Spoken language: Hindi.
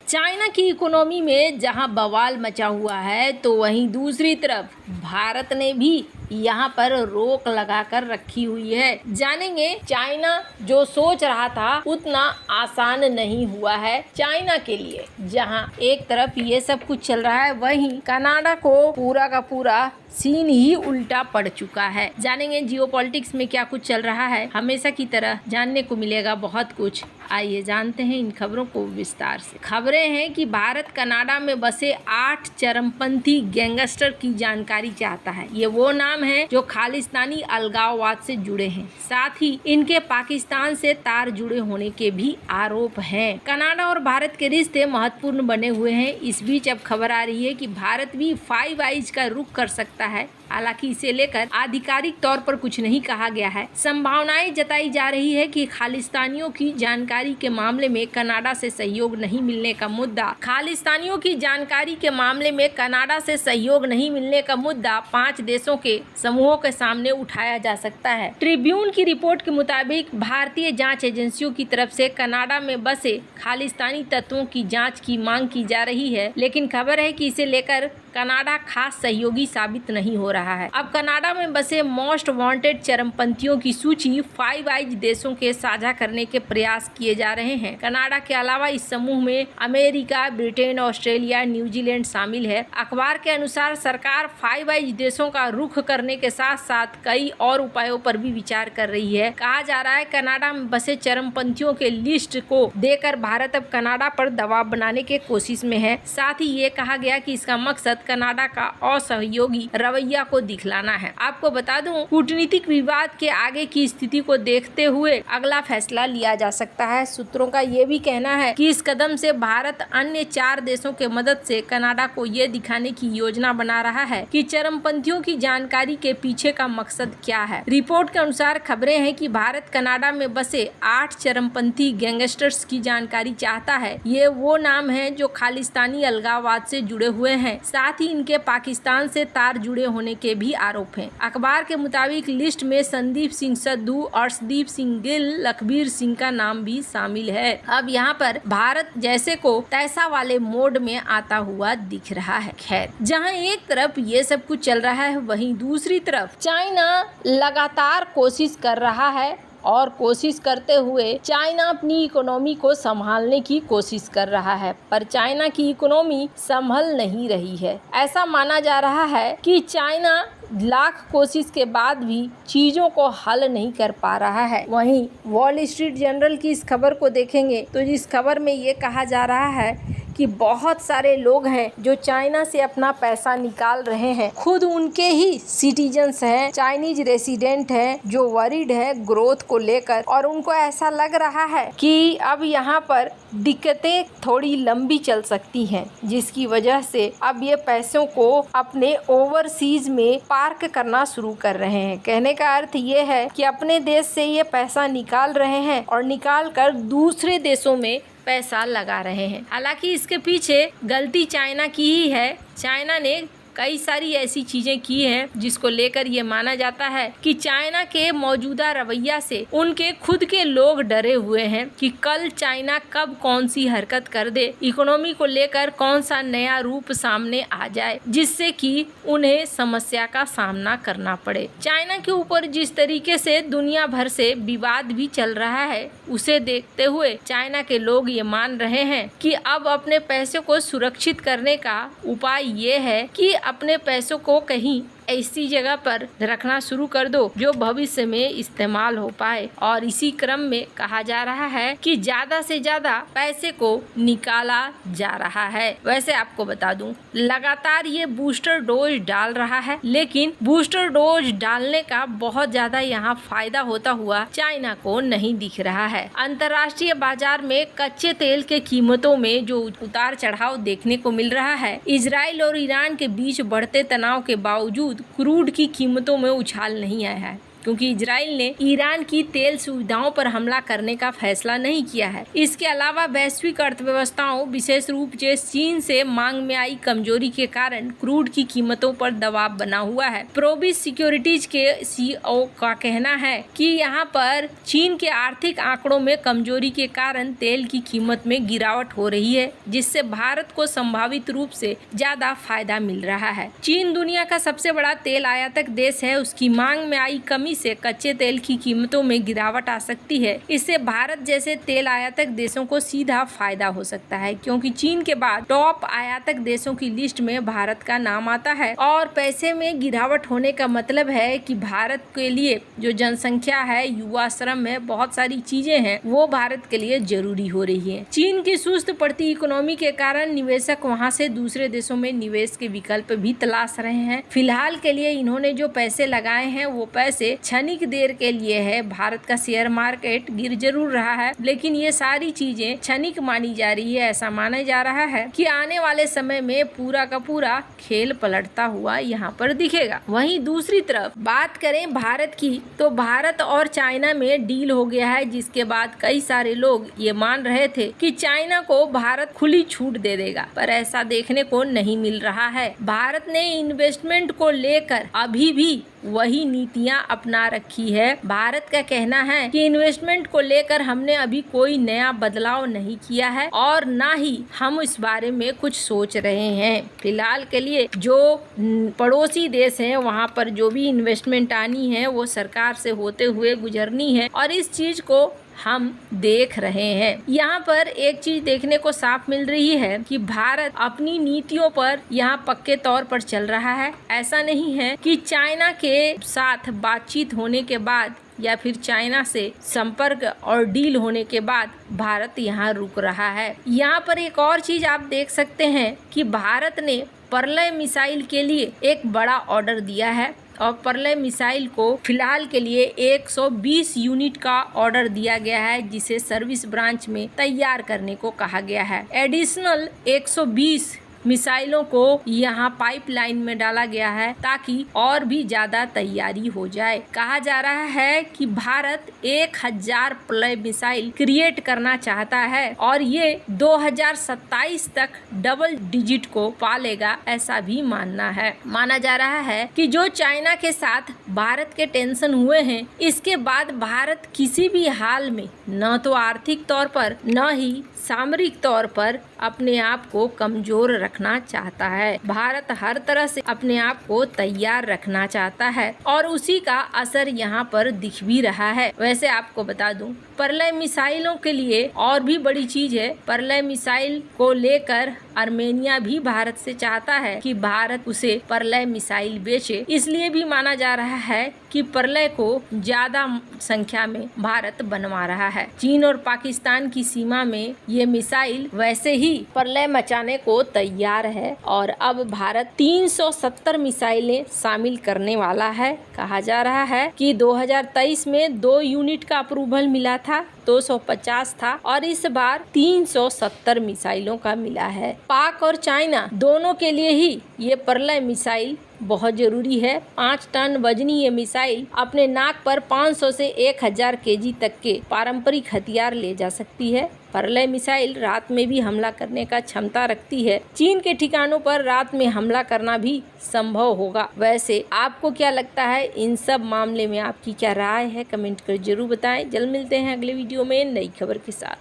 चाइना की इकोनॉमी में जहां बवाल मचा हुआ है तो वहीं दूसरी तरफ भारत ने भी यहां पर रोक लगाकर रखी हुई है। जानेंगे, चाइना जो सोच रहा था उतना आसान नहीं हुआ है चाइना के लिए। जहां एक तरफ ये सब कुछ चल रहा है, वहीं कनाडा को पूरा का पूरा सीन ही उल्टा पड़ चुका है। जानेंगे जियोपॉलिटिक्स में क्या कुछ चल रहा है। हमेशा की तरह जानने को मिलेगा बहुत कुछ। आइए जानते हैं इन खबरों को विस्तार से। खबरें हैं कि भारत कनाडा में बसे 8 चरमपंथी गैंगस्टर की जानकारी चाहता है। ये वो नाम है जो खालिस्तानी अलगाववाद से जुड़े हैं। साथ ही इनके पाकिस्तान से तार जुड़े होने के भी आरोप हैं। कनाडा और भारत के रिश्ते महत्वपूर्ण बने हुए हैं। इस बीच अब खबर आ रही है कि भारत भी फाइव आइज का रुख कर सकता है। हालांकि इसे लेकर आधिकारिक तौर पर कुछ नहीं कहा गया है। संभावनाएं जताई जा रही है कि खालिस्तानियों की जानकारी के मामले में कनाडा से सहयोग नहीं मिलने का मुद्दा 5 देशों के समूहों के सामने उठाया जा सकता है। ट्रिब्यून की रिपोर्ट के मुताबिक भारतीय जांच एजेंसियों की तरफ से कनाडा में बसे खालिस्तानी तत्वों की जाँच की मांग की जा रही है, लेकिन खबर है कि इसे लेकर कनाडा खास सहयोगी साबित नहीं हो रहा है। अब कनाडा में बसे मोस्ट वांटेड चरमपंथियों की सूची 5 आइज देशों के साझा करने के प्रयास किए जा रहे हैं। कनाडा के अलावा इस समूह में अमेरिका, ब्रिटेन, ऑस्ट्रेलिया, न्यूजीलैंड शामिल है। अखबार के अनुसार सरकार 5 आइज देशों का रुख करने के साथ साथ कई और उपायों पर भी विचार कर रही है। कहा जा रहा है कनाडा में बसे चरमपंथियों के लिस्ट को देकर भारत अब कनाडा पर दबाव बनाने के कोशिश में है। साथ ही ये कहा गया कि इसका मकसद कनाडा का असहयोगी रवैया को दिखलाना है। आपको बता दूं, कूटनीतिक विवाद के आगे की स्थिति को देखते हुए अगला फैसला लिया जा सकता है। सूत्रों का ये भी कहना है कि इस कदम से भारत अन्य 4 देशों के मदद से कनाडा को ये दिखाने की योजना बना रहा है कि चरमपंथियों की जानकारी के पीछे का मकसद क्या है। रिपोर्ट के अनुसार खबरें हैं कि भारत कनाडा में बसे 8 चरमपंथी गैंगस्टर्स की जानकारी चाहता है। ये वो नाम है जो खालिस्तानी अलगाववाद से जुड़े हुए हैं। साथ ही इनके पाकिस्तान से तार जुड़े होने के भी आरोप हैं। अखबार के मुताबिक लिस्ट में संदीप सिंह सद्धू, अर्शदीप सिंह गिल, लखबीर सिंह का नाम भी शामिल है। अब यहाँ पर भारत जैसे को तैसा वाले मोड में आता हुआ दिख रहा है। खैर, जहाँ एक तरफ ये सब कुछ चल रहा है, वहीं दूसरी तरफ चाइना लगातार कोशिश कर रहा है और कोशिश करते हुए चाइना अपनी इकोनॉमी को संभालने की कोशिश कर रहा है, पर चाइना की इकोनॉमी संभल नहीं रही है। ऐसा माना जा रहा है कि चाइना लाख कोशिश के बाद भी चीज़ों को हल नहीं कर पा रहा है। वहीं वॉल स्ट्रीट जर्नल की इस खबर को देखेंगे तो इस खबर में ये कहा जा रहा है कि बहुत सारे लोग हैं जो चाइना से अपना पैसा निकाल रहे हैं। खुद उनके ही सिटीजन्स हैं, चाइनीज रेसिडेंट हैं, जो वरीड है ग्रोथ को लेकर, और उनको ऐसा लग रहा है कि अब यहाँ पर दिक्कतें थोड़ी लंबी चल सकती हैं, जिसकी वजह से अब ये पैसों को अपने ओवरसीज में पार्क करना शुरू कर रहे हैं। कहने का अर्थ ये है कि अपने देश से ये पैसा निकाल रहे हैं और निकाल कर दूसरे देशों में पैसा लगा रहे हैं। हालांकि इसके पीछे गलती चाइना की ही है। चाइना ने कई सारी ऐसी चीजें की हैं जिसको लेकर ये माना जाता है कि चाइना के मौजूदा रवैया से उनके खुद के लोग डरे हुए हैं कि कल चाइना कब कौन सी हरकत कर दे, इकोनॉमी को लेकर कौन सा नया रूप सामने आ जाए, जिससे कि उन्हें समस्या का सामना करना पड़े। चाइना के ऊपर जिस तरीके से दुनिया भर से विवाद भी चल रहा है, उसे देखते हुए चाइना के लोग ये मान रहे हैं कि अब अपने पैसे को सुरक्षित करने का उपाय ये है कि अपने पैसों को कहीं ऐसी जगह पर रखना शुरू कर दो जो भविष्य में इस्तेमाल हो पाए। और इसी क्रम में कहा जा रहा है कि ज्यादा से ज्यादा पैसे को निकाला जा रहा है। वैसे आपको बता दूं, लगातार ये बूस्टर डोज डाल रहा है, लेकिन बूस्टर डोज डालने का बहुत ज्यादा यहाँ फायदा होता हुआ चाइना को नहीं दिख रहा है। अंतर्राष्ट्रीय बाजार में कच्चे तेल के कीमतों में जो उतार चढ़ाव देखने को मिल रहा है, इजराइल और ईरान के बीच बढ़ते तनाव के बावजूद क्रूड की कीमतों में उछाल नहीं आया है। क्योंकि इजराइल ने ईरान की तेल सुविधाओं पर हमला करने का फैसला नहीं किया है। इसके अलावा वैश्विक अर्थव्यवस्थाओं विशेष रूप से चीन से मांग में आई कमजोरी के कारण क्रूड की कीमतों पर दबाव बना हुआ है। प्रोबिस सिक्योरिटीज के सीईओ का कहना है कि यहाँ पर चीन के आर्थिक आंकड़ों में कमजोरी के कारण तेल की कीमत में गिरावट हो रही है, जिससे भारत को संभावित रूप से ज्यादा फायदा मिल रहा है। चीन दुनिया का सबसे बड़ा तेल आयातक देश है। उसकी मांग में आई कमी से कच्चे तेल की कीमतों में गिरावट आ सकती है। इससे भारत जैसे तेल आयातक देशों को सीधा फायदा हो सकता है, क्योंकि चीन के बाद टॉप आयातक देशों की लिस्ट में भारत का नाम आता है। और पैसे में गिरावट होने का मतलब है कि भारत के लिए जो जनसंख्या है, युवा श्रम है, बहुत सारी चीजें हैं, वो भारत के लिए जरूरी हो रही है। चीन की सुस्त पड़ती इकोनॉमी के कारण निवेशक वहां से दूसरे देशों में निवेश के विकल्प भी तलाश रहे हैं। फिलहाल के लिए इन्होंने जो पैसे लगाए हैं वो पैसे क्षणिक देर के लिए है। भारत का शेयर मार्केट गिर जरूर रहा है, लेकिन ये सारी चीजें क्षणिक मानी जा रही है। ऐसा माना जा रहा है कि आने वाले समय में पूरा का पूरा खेल पलटता हुआ यहाँ पर दिखेगा। वहीं दूसरी तरफ बात करें भारत की, तो भारत और चाइना में डील हो गया है, जिसके बाद कई सारे लोग ये मान रहे थे कि चाइना को भारत खुली छूट दे देगा, पर ऐसा देखने को नहीं मिल रहा है। भारत ने इन्वेस्टमेंट को लेकर अभी भी वही नीतियां अपना रखी है। भारत का कहना है कि इन्वेस्टमेंट को लेकर हमने अभी कोई नया बदलाव नहीं किया है और ना ही हम इस बारे में कुछ सोच रहे हैं। फिलहाल के लिए जो पड़ोसी देश हैं वहां पर जो भी इन्वेस्टमेंट आनी है वो सरकार से होते हुए गुजरनी है, और इस चीज को हम देख रहे हैं। यहाँ पर एक चीज देखने को साफ मिल रही है कि भारत अपनी नीतियों पर यहाँ पक्के तौर पर चल रहा है। ऐसा नहीं है कि चाइना के साथ बातचीत होने के बाद या फिर चाइना से संपर्क और डील होने के बाद भारत यहाँ रुक रहा है। यहाँ पर एक और चीज आप देख सकते हैं कि भारत ने परलय मिसाइल के लिए एक बड़ा ऑर्डर दिया है, और परलय मिसाइल को फिलहाल के लिए 120 यूनिट का ऑर्डर दिया गया है, जिसे सर्विस ब्रांच में तैयार करने को कहा गया है। एडिशनल 120 मिसाइलों को यहाँ पाइपलाइन में डाला गया है ताकि और भी ज्यादा तैयारी हो जाए। कहा जा रहा है कि भारत 1000 परलय मिसाइल क्रिएट करना चाहता है और ये 2027 तक डबल डिजिट को पालेगा, ऐसा भी माना जा रहा है कि जो चाइना के साथ भारत के टेंशन हुए हैं, इसके बाद भारत किसी भी हाल में न तो आर्थिक तौर पर न ही सामरिक तौर पर अपने आप को कमजोर रखना चाहता है। भारत हर तरह से अपने आप को तैयार रखना चाहता है और उसी का असर यहाँ पर दिख भी रहा है। वैसे आपको बता दूं, परलय मिसाइलों के लिए और भी बड़ी चीज है। परलय मिसाइल को लेकर आर्मेनिया भी भारत से चाहता है कि भारत उसे परलय मिसाइल बेचे। इसलिए भी माना जा रहा है कि परलय को ज्यादा संख्या में भारत बनवा रहा है। चीन और पाकिस्तान की सीमा में ये मिसाइल वैसे ही प्रलय मचाने को तैयार है और अब भारत 370 मिसाइलें शामिल करने वाला है। कहा जा रहा है कि 2023 में 2 यूनिट का अप्रूवल मिला था, 250 था, और इस बार 370 मिसाइलों का मिला है। पाक और चाइना दोनों के लिए ही ये प्रलय मिसाइल बहुत जरूरी है। 5 टन वजनी ये मिसाइल अपने नाक पर 500 से 1000 केजी तक के पारंपरिक हथियार ले जा सकती है। प्रलय मिसाइल रात में भी हमला करने का क्षमता रखती है। चीन के ठिकानों पर रात में हमला करना भी संभव होगा। वैसे आपको क्या लगता है, इन सब मामले में आपकी क्या राय है, कमेंट कर जरूर बताएं। जल्द मिलते हैं अगले वीडियो में नई खबर के साथ।